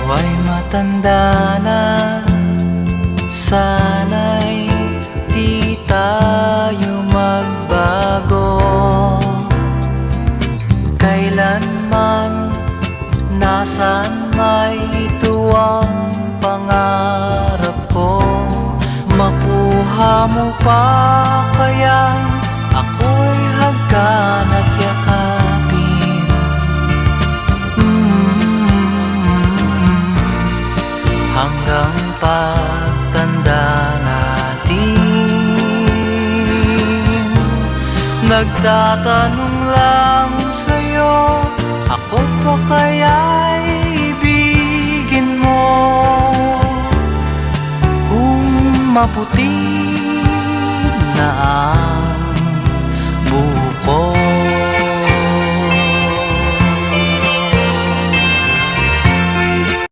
ay matanda na, sana'y di tayo magbago. Kailanman, nasaan may ito ang pangarap ko. Makuha mo pa kaya ako'y hagkan at yakapin. Hanggang pagtanda natin. Nagtatanong lang sa'yo, ako pa kaya'y ibigin mo? Kung maputi